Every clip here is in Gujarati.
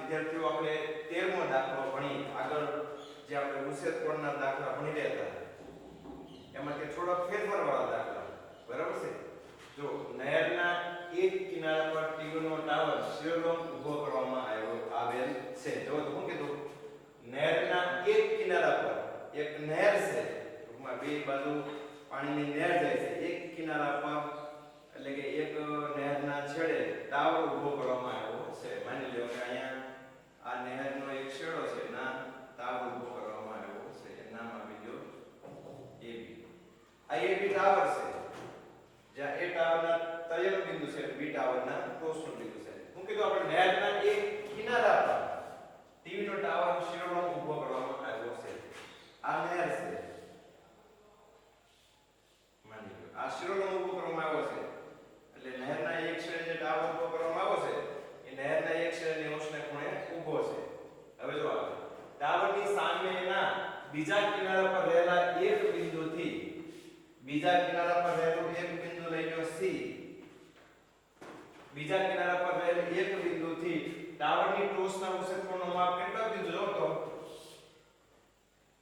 વિદ્યાર્થીઓ આપણે 13મો દાખલો ભણી આગળ જે આપણે ઉછેર કોણના દાખલા ભણી રહ્યા હતા એમાં કે થોડોક ફેરફારવાળા દાખલા બરાબર છે જો નહેરના એક કિનારા પર ટીવીનો ટાવર શિરોડોમ ઊભો કરવામાં આવેલ છે જો તો હું કીધું નહેરના એક કિનારા પર એક નહેર છે ટૂંકમાં બે બાજુ પાણીની નહેર જાય છે એક કિનારા પર એટલે કે એક નહેરના છેડે ટાવર ઊભો કરવામાં આવ્યો છે માની લો કે અહીંયા આ નહેરનો એક છેડો છે ના ટાવર ઊભો કરવામાં આવ્યો છે એ નામ આપી દો AB આ AB ટાવર છે જ્યાં A ટાવરના તળિયાનું બિંદુ છે B ટાવરના ટોચનું બિંદુ છે હું કીધું આપણે નહેરના એક કિનારા પર ટીવીનો ટાવર શિરોડોમ ઊભો કરવામાં આવ્યો છે આ નહેર છે માની લો આ શિરોડોમ ઊભો કરવામાં આવ્યો છે એટલે નહેરના એક છેડે જે ટાવર ઊભો કરવામાં આવ્યો છે એ નહેરના એક છેડે ઓછને ખૂણે ઊભો છે હવે જો ટાવરની સામેના બીજા કિનારા પર રહેલા એક બિંદુથી બીજા કિનારા પર રહેલું એક બિંદુ લઈ લો C બીજા કિનારા પર રહેલ એક બિંદુથી ટાવરની ટોચના ઉછેર કોણનું માપ કેટલું કીધું જો તો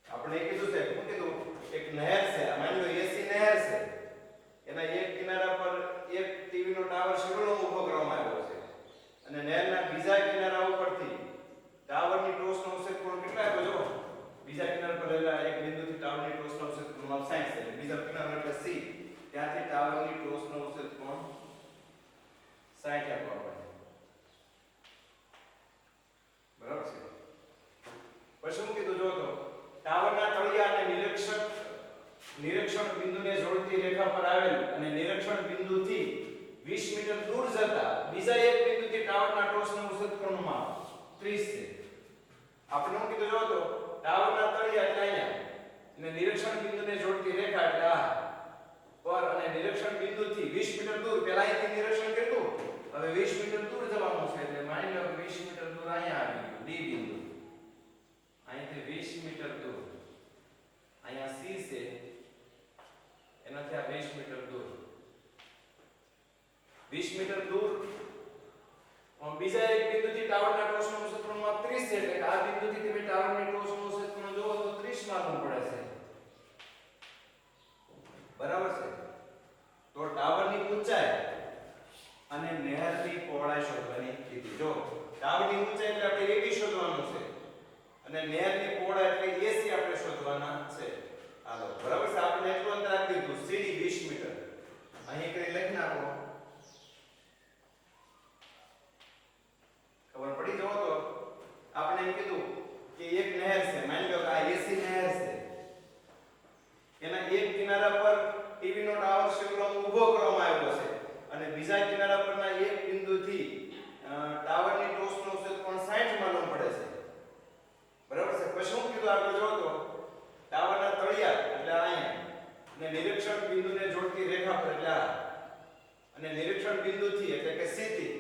આપણે કીધું છે શું કીધું એક નહેર છે માની લો AC નહેર છે એના એક કિનારા પર એક ટીવીનો ટાવર શિરોડોમ ઊભો કરવામાં આવ્યો છે અને નહેરના બીજા કિનારા ઉપરથી ટાવરની ટોચનો ઉછેર કોણ કેટલા આપ્યો જો બીજા કિનારા પર રહેલા એક બિંદુથી ટાવરની ટોચનો ઉછેર કોણ માપ 60 છે બીજા કિનારા એટલે C ત્યાંથી ટાવરની ટોચનો ઉછેર કોણ 60 આપવા પડે બરાબર છે પછી શું કીધું જો તો ટાવરના તળિયા અને નિરીક્ષણ બિંદુને જોડતી રેખા પર આવેલ અને નિરીક્ષણ બિંદુથી 20 મીટર દૂર જતા બીજા એક બિંદુથી ટાવરના ટોચનું ઉછેર કોણનું માપ 30 છે આપણે શું કીધું જો તો ટાવરના તળિયા એટલે અહીંયા અને નિરીક્ષણ બિંદુને જોડતી રેખા એટલે આ પર અને નિરીક્ષણ બિંદુથી 20 મીટર દૂર પહેલા અહીંથી નિરીક્ષણ કર્યું હવે 20 મીટર દૂર જવાનું છે એટલે માની લો કે 20 મીટર દૂર અહીંયા આવી ગયું D બિંદુ અહીંથી 20 મીટર દૂર અહીંયા C છે એનાથી આ 20 મીટર દૂર 20 મીટર દૂર બીજા એક બિંદુથી ટાવરના ટોચનું ક્ષેત્રફળ માપ 30 છે એટલે આ બિંદુથી તમે ટાવરની ટોચનું ક્ષેત્રફળ જોવો તો 30 માપવું પડે છે બરાબર છે તો ટાવરની ઊંચાઈ અને નહેરની પહોળાઈ શોધવાની કીધી જો ટાવરની ઊંચાઈ એટલે આપણે AB શોધવાનું છે અને નહેરની પહોળાઈ એટલે AC આપણે શોધવાના છે હાલો બરાબર છે આપણે એટલું અંતર આપી દીધું CD 20 મીટર અહીં કરી લખી નાખો ખબર પડી જવો તો આપણે એમ કીધું કે એક નહેર છે માની લો કે આ AC નહેર છે એના એક કિનારા પર ટીવીનો ટાવર શિરોડોમ ઊભો કરવામાં આવ્યો છે અને બીજા કિનારા પરના એક બિંદુથી ટાવરની ટોચનો ક્ષેત્રફળ 60 માલુમ પડે છે બરાબર છે પછી શું કીધું આગળ જો તો ટાવરના તળિયા એટલે અહીંયા અને નિરીક્ષણ બિંદુને જોડતી રેખા પર એટલે આ અને નિરીક્ષણ બિંદુથી એટલે કે C થી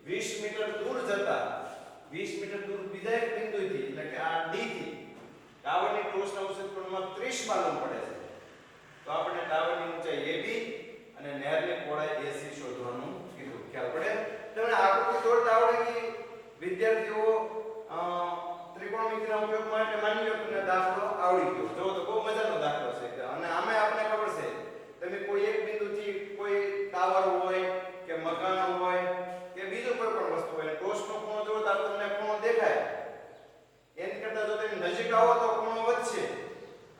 20 મીટર દૂર જતા 20 મીટર દૂર બીજા એક બિંદુથી એટલે કે આ D થી ટાવરની ટોચના ક્ષેત્રફળમાં 30 માલુમ પડે છે તો આપણે ટાવરની ઊંચાઈ AB અને નહેરની પહોળાઈ AC શોધવાનું કીધું ખ્યાલ પડે તમને આકૃતિ દોરતા આવડે કે વિદ્યાર્થીઓ ત્રિકોણમિતિના ઉપયોગ માટે માની લો કે દાખલો આવડી ગયો જો તો બહુ મજાનો દાખલો છે અને આમે આપણે ખબર છે તમે કોઈ એક બિંદુથી કોઈ ટાવર હોય કે મકાન હોય કે બીજું કોઈ પણ વસ્તુ હોય ટોચનો ખૂણો જોવો તો તમને ખૂણો દેખાય એની કરતા જો તમે નજીક આવો તો ખૂણો વધશે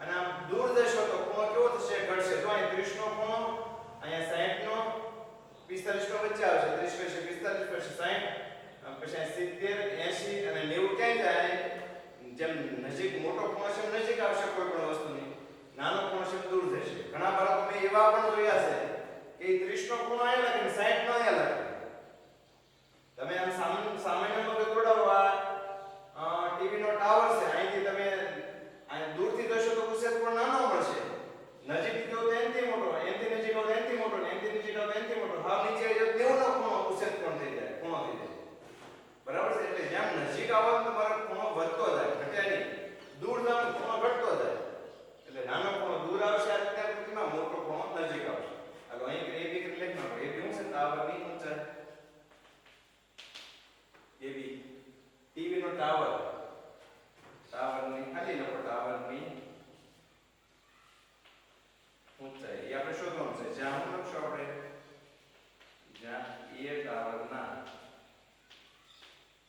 અને આમ દૂર જશો તો ખૂણો કેવો થશે ઘટશે તો અહીં 30 નો ખૂણો અહીંયા 60 નો 45 નો વચ્ચે આવશે 30 પછી 45 પછી 60 પછી 70 80 અને 90 ક્યાં જાય જેમ નજીક મોટો ખૂણો છે નજીક આવશે કોઈ પણ વસ્તુની નાનો ખૂણો છે દૂર જશે ઘણા બાળકો મેં એવા પણ જોયા છે કે 30 નો ખૂણો અહીંયા લાગે 60 નો અહીંયા લાગે તમે આમ સામાન્ય મગજ દોડાવો આ ટીવી નો ટાવર છે અહીંથી તમે અહીં દૂરથી જોશો તો ક્ષેત્રફળ નાનો મળશે નજીકથી જો તો એનથી મોટો એનથી નજીક આવો તો એનથી મોટો એનથી નજીક આવો તો એનથી મોટો હાવ નીચે આવી જાવ 90 નો ખૂણો ક્ષેત્રફળ થઈ જાય ખૂણો થઈ જાય બરાબર છે એટલે જેમ નજીક આવો તો તમારો ખૂણો વધતો જાય ઘટે નહીં દૂર જાવ તો ખૂણો ઘટતો જાય એટલે નાનો ખૂણો દૂર આવશે આ રીતે મોટો ખૂણો નજીક આવશે હવે અહીં AB કરી લખવાનો AB શું છે ટાવરની ઊંચાઈ AB નો ટાવર, ટાવરની ખાલી લખો ટાવરની ઊંચાઈ એ આપણે શોધવાનું છે. જ્યાં હું લખશું આપણે જ્યાં એ ટાવરના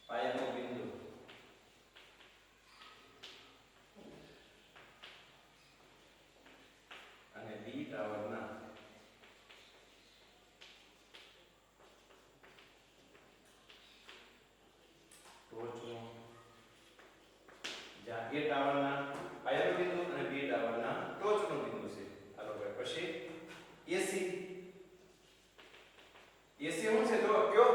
પાયાનો બિંદુ અને બી ટાવરના ટોચનો, જ્યાં એ ટાવરના પાયાનો બિંદુ અને બી ટાવરના ટોચનો બિંદુ છે. હાલો ભાઈ પછી એસી, એસી શું છે તો કયો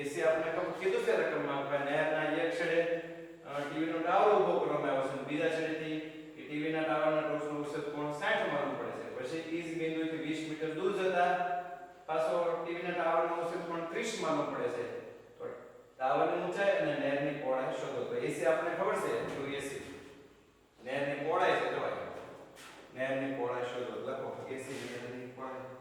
એસી આપણે કીધું છે રકમમાં કે નહેરના એક છેડે ટીવી નો ટાવર ઊભો કરવામાં આવ્યો છે, બીજા છેડેથી એ ટીવી ના ટાવરના ટોચનો ઉચ્ચતર કોણ 60 માનવું પડે છે. પછી ઈ બિંદુથી 20 મીટર દૂર જતા પાછો ટીવી ના ટાવરનો ઉચ્ચતર કોણ 30 માનવું પડે છે. તો ટાવરની ઊંચાઈ અને નહેરની પહોળાઈ શોધો. તો એસી આપણને ખબર છે તો એસી નહેરની પહોળાઈ છે. તો નહેરની પહોળાઈ શોધો. લખો એસી નહેરની પહોળાઈ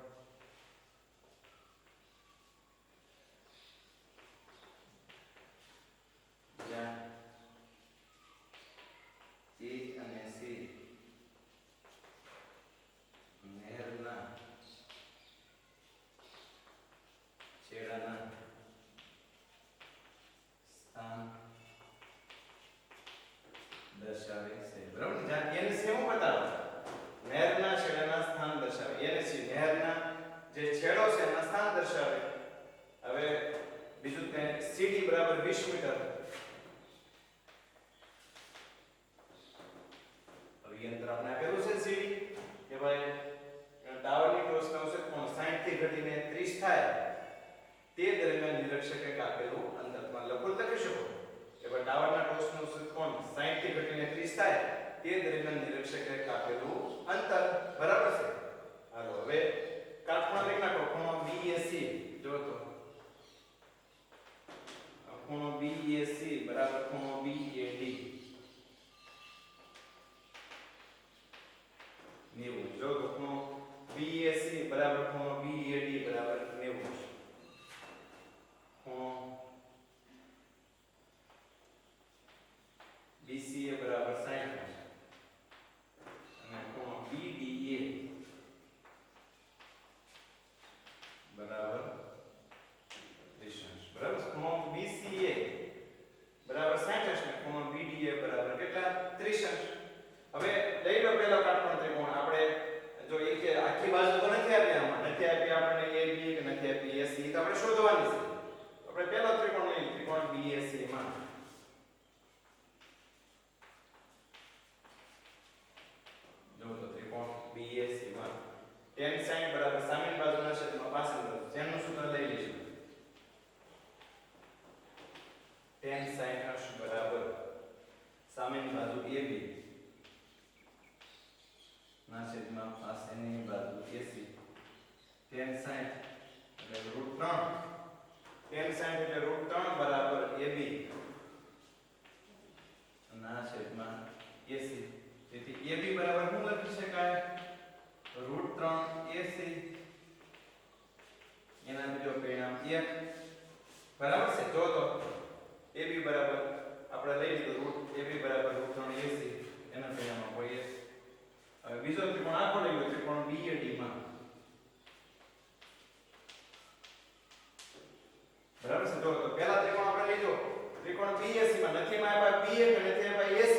દર્શાવે છે. બરાબર ને? જ્યાં એને છે હું બતાવો નહેરના છેડાના સ્થાન દર્શાવે. એને છે નહેરના જે છેડો છે એના સ્થાન દર્શાવે. હવે બીજું કે સીડી બરાબર 20 મીટર. હવે યંત્ર આપણે આપેલું છે સીડી કે ભાઈ ટાવરની ટોચનો ઉચ્ચતર કોણ 60 થી ઘટીને 30 થાય તે દરમિયાન નિરીક્ષકે કાપેલું અંતર. માં લખી શકો કે ભાઈ ટાવરના ટોચનો ઉચ્ચતર કોણ 60 થી ઘટીને 30 થાય તે દરમિયાન નિરીક્ષકે કાપેલું અંતર. બરાબર છે? હાલો હવે કાટખૂણા લખી નાખો. ખૂણો BAC જો તો ખૂણો BAC બરાબર ખૂણો BAD 90. જો તો ખૂણો BAC બરાબર ખૂણો BAD બરાબર 90. ખૂણો BCA બરાબર 60 અને ખૂણો BDA બરાબર 30. બરાબર? ખૂણો BCA બરાબર 60 અને ખૂણો BDA બરાબર કેટલા 30. હવે લઈ લો પહેલો કાટકોણ ત્રિકોણ. આપણે જો એ કે આખી બાજુ તો નથી આપી, આમાં નથી આપી આપણને AB કે નથી આપી AC, તો આપણે શોધવાની છે. આપણે પહેલો ત્રિકોણ લઈએ ત્રિકોણ BAC માં જો તો ત્રિકોણ BAC માં tan sin બરાબર સામેની બાજુના છેદમાં પાછળની બાજુ. જેનું સૂત્ર લઈ લઈશું tan sin અક્ષ બરાબર સામેની બાજુ AB ના છેદમાં પાછળની બાજુ AC. tan sin એટલે √3 tan sin એટલે √3 બરાબર AB ના છેદમાં AC. તેથી AB બરાબર શું લખી શકાય √3 AC. એના બીજો પરિણામ 1. બરાબર છે? જો તો AB બરાબર આપણે લઈ લીધું AB બરાબર √3 AC એના પરિણામ કોઈ 1. હવે બીજો ત્રિકોણ આખો લઈ લો ત્રિકોણ BAD માં. બરાબર છે? જો તો પહેલા ત્રિકોણ આપણે લીધો ત્રિકોણ BAC માં નથી માં આપ્યા BA કે નથી આપ્યા AC.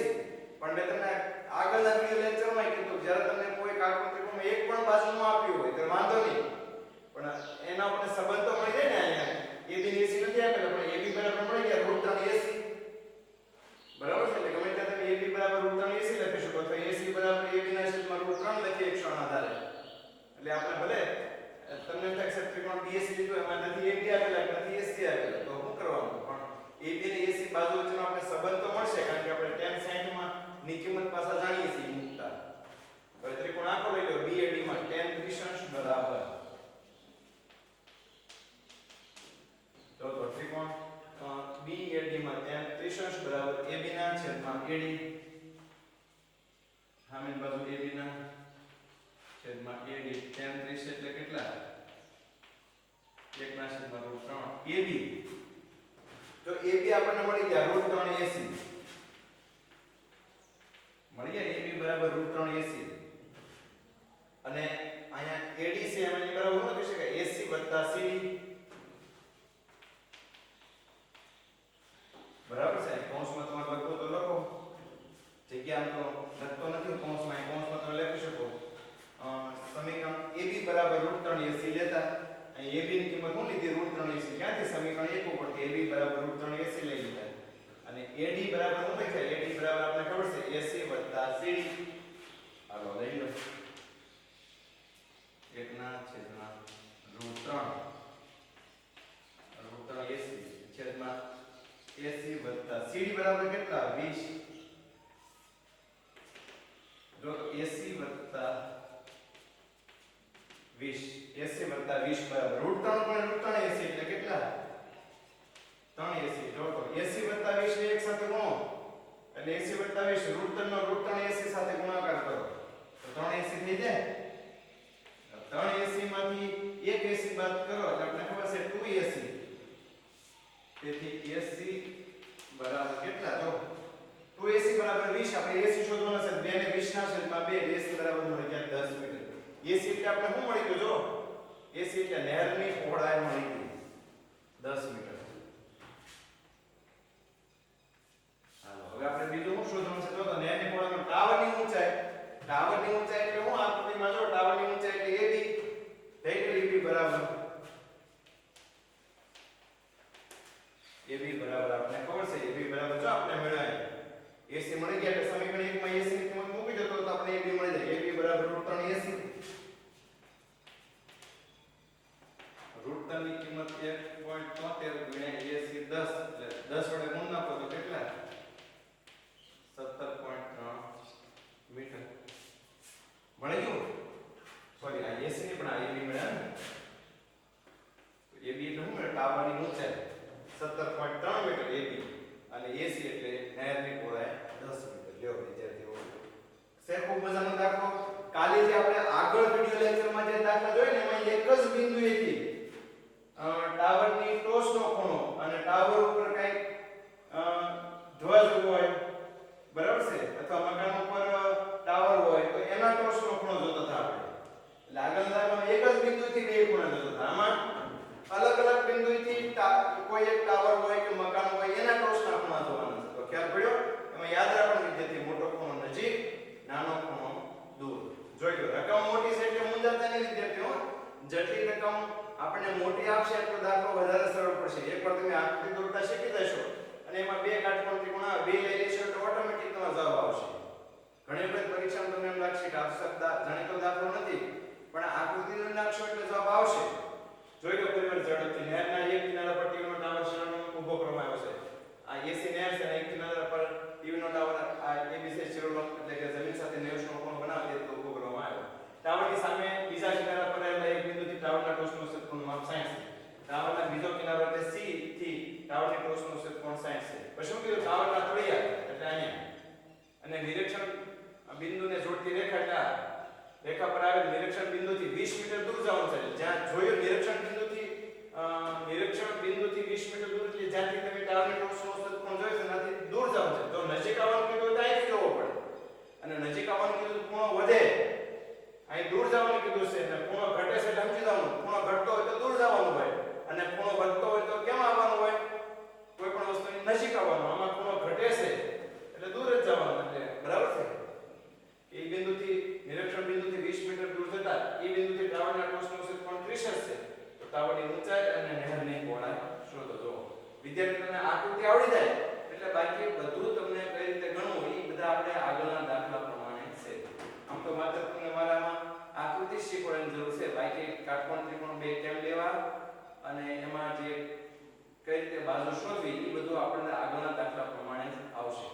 પણ મેં તમને આગળના વિડિયો લેક્ચરમાં કીધું જ્યારે તમને કોઈ કાટકોણ ત્રિકોણમાં એક પણ બાજુમાં આપ્યું હોય તો વાંધો નહીં, પણ એના આપણે સંબંધ તો મળી જાય ને. અહીંયા AB ને AC નથી આપેલા પણ AB બરાબર મળી ગયા √3 AC. બરાબર છે? એટલે ગમે ત્યાં તમે AB બરાબર √3 AC લખી શકો તો AC બરાબર AB ના છેદમાં √3 લખી એક ક્ષણ આધારે. એટલે આપણે ભલે તમને થાય ત્રિકોણ BAC લીધું એમાં નથી AB આપેલા નથી AC આપેલા તો શું કરવાનું, પણ AB અને AC બાજુ વચ્ચેનો આપણે સંબંધ તો મળશે કારણ કે આપણે tan 60 માં ની કિંમત પાછા જાણીએ છીએ મૂકતા. હવે ત્રિકોણ આખો લઈ લો BAD માં tan 30 બરાબર તો ત્રિકોણ BAD માં tan 30 બરાબર AB ના છેદમાં AD. સામેની બાજુ AB ના છેદમાં AD. tan 30 એટલે કેટલા 1 ના છેદમાં √3 AB જો AB આપણને મળી ગયા √3AC મળી ગયા AB બરાબર √3AC અને અહીંયા AD છે એની બરાબર શું લખી શકાય AC + CD બરાબર છે કૌંસમાં તમારે લખો તો લખો જગ્યા આમ તો લખતો નથી કૌંસમાં તમે લખી શકો સમીકરણ AB બરાબર √3AC લેતા અહીં AB ની કિંમત શું લીધી √3AC ક્યાંથી સમીકરણ 1 ઉપરથી AB બરાબર √3AC લઈ લીધા અને AD બરાબર શું લખાય AD બરાબર આપણે ખબર છે AC + CD હાલો લઈ લો 1/√3AC છેદમાં AC + CD બરાબર કેટલા 20 જો તો AC + 20 AC + 20 બરાબર √3 એટલે કેટલા 3AC જો તો AC + 20 ને એક સાથે ગુણો એટલે AC + 20 √3 નો √3AC સાથે ગુણાકાર કરો તો 3AC થઈ જાય 3AC માંથી 1AC બાદ કરો એટલે આપણે ખબર છે 2AC તેથી AC બરાબર કેટલા જો 2AC બરાબર 20 આપણે AC શોધવાના છે 2 ને 20 ના છેદમાં 2 AC બરાબર મળી ગયા 10 મીટર AC એટલે આપણે શું મળી ગયું જો AC એટલે નહેરની પહોળાઈ મળી ગઈ 10 મીટર હાલો હવે આપણે બીજું શું શોધવાનું છે તો નહેરની પહોળાઈમાં ટાવરની ઊંચાઈ એટલે હું આકૃતિમાં જો ટાવરની ઊંચાઈ એટલે AB થઈ ગઈ AB બરાબર આપણે ખબર છે AB બરાબર જો આપણે મેળવ્યા AC મળી ગયા એટલે સમીકરણ 1 માં AC ની કિંમત મૂકી દો તો આપણે AB મળી જાય AB બરાબર √3AC √3 ની કિંમત 1.73 ગુણ્યા AC 10 એટલે 10 વડે ગુણ નાખો તો કેટલા 17.3 મીટર મળી ગયું સોરી આ AC ની પણ આ AB મળ્યા ને તો AB એટલે શું મળે ટાવરની ઊંચાઈ 17.3 મીટર AB અને AC એટલે નહેરની પહોળાઈ 10 મીટર લ્યો વિદ્યાર્થીઓ છે ખૂબ મજાનો દાખલો કાલે જે આપણે આગળ વિડિયો લેક્ચરમાં જે દાખલા જોયા ને એમાં એક જ બિંદુએથી ટાવરની ટોચનો ખૂણો અને ટાવર ઉપર કંઈક જોવા જેવું હોય બરાબર છે અથવા મકાન ઉપર ટાવર હોય તો એના ટોચનો ખૂણો જોતા હતા આપણે એટલે આગળ દાખલામાં એક જ બિંદુથી બે ખૂણા જોતા હતા આમાં અલગ અલગ બિંદુથી કોઈ એક ટાવર હોય કે મકાન હોય એના ટોચના ખૂણા જોવાના છે તો ખ્યાલ પડ્યો એમાં યાદ રાખવાનું વિદ્યાર્થી મોટો ખૂણો નજીક નાનો ખૂણો દૂર જોઈ લો રકમ મોટી છે એટલે મૂંઝાતા નહીં વિદ્યાર્થીઓ જટિલ રકમ આપણને મોટી આપશે એટલે દાખલો વધારે સરળ પડશે એકવાર તમે આકૃતિ દોરતા શીખી જશો અને એમાં બે કાટકોણ ત્રિકોણ આવે બે લઈ લેશો એટલે ઓટોમેટિક તમારો જવાબ આવશે ઘણી વખત પરીક્ષામાં તમને એમ લાગશે કે આ શબ્દ જાણીતો દાખલો નથી પણ આકૃતિ દોરી નાખશો એટલે જવાબ આવશે જોઈ લો પરિવાર ઝડપથી નહેરના એક કિનારા પર ટીવીનો ટાવર શેનો ઊભો કરવામાં આવ્યો છે આ AC નહેર છે એક કિનારા પર ટીવીનો ટાવર આ ABC શેડો એટલે કે જમીન સાથે 90 નો કોણ બનાવી દે તો ઊભો કરવામાં આવ્યો ટાવરની સામે બીજા કિનારા પર રહેલા એક બિંદુથી ટાવરના ટોચનો ક્ષેત્રફળનું માપ 60 છે ટાવરના બીજો કિનારો એટલે C થી ટાવરની ટોચનો ક્ષેત્રફળ 60 છે પછી શું કીધું ટાવરના તળિયા એટલે અહીંયા અને નિરીક્ષણ બિંદુને જોડતી રેખા એટલે રેખા પર આવેલ નિરીક્ષણ બિંદુથી 20 મીટર દૂર જવાનું છે જ્યાં જોયું નિરીક્ષણ બિંદુથી 20 મીટર દૂર એટલે જ્યાંથી તમે ટાવરની ટોચનો ક્ષેત્રફળ જોયો છે ત્યાંથી દૂર જવાનું છે તો નજીક આવવાનું કીધું તો અહીંથી જવું પડે અને નજીક આવવાનું કીધું તો ખૂણો વધે અહીં દૂર જવાનું કીધું છે અને ખૂણો ઘટે છે એટલે સમજી જવાનું ખૂણો ઘટતો હોય તો દૂર જવાનું હોય અને ખૂણો વધતો હોય તો કેમ આવવાનું હોય કોઈ પણ વસ્તુની નજીક આવવાનું આમાં ખૂણો ઘટે છે એટલે દૂર જ જવાનું એટલે બરાબર છે કે એ બિંદુથી નિરીક્ષણ બિંદુથી 20 મીટર દૂર જતા એ બિંદુથી ટાવરના ટોચનો ક્ષેત્રફળ 30 છે તો ટાવરની ઊંચાઈ અને નહેરની પહોળાઈ શોધો જો વિદ્યાર્થીઓને આકૃતિ આવડી જાય એટલે બાકી બધું તમને કઈ રીતે ગણવું એ બધા આપણે આગળના દાખલા પ્રમાણે છે આમ તો માત્ર તમને મારામાં આકૃતિ શીખવાની જરૂર છે બાકી કાટકોણ ત્રિકોણ બે કેમ લેવા અને એમાં જે કઈ રીતે બાજુ શોધવી એ બધું આપણને આગળના દાખલા પ્રમાણે આવશે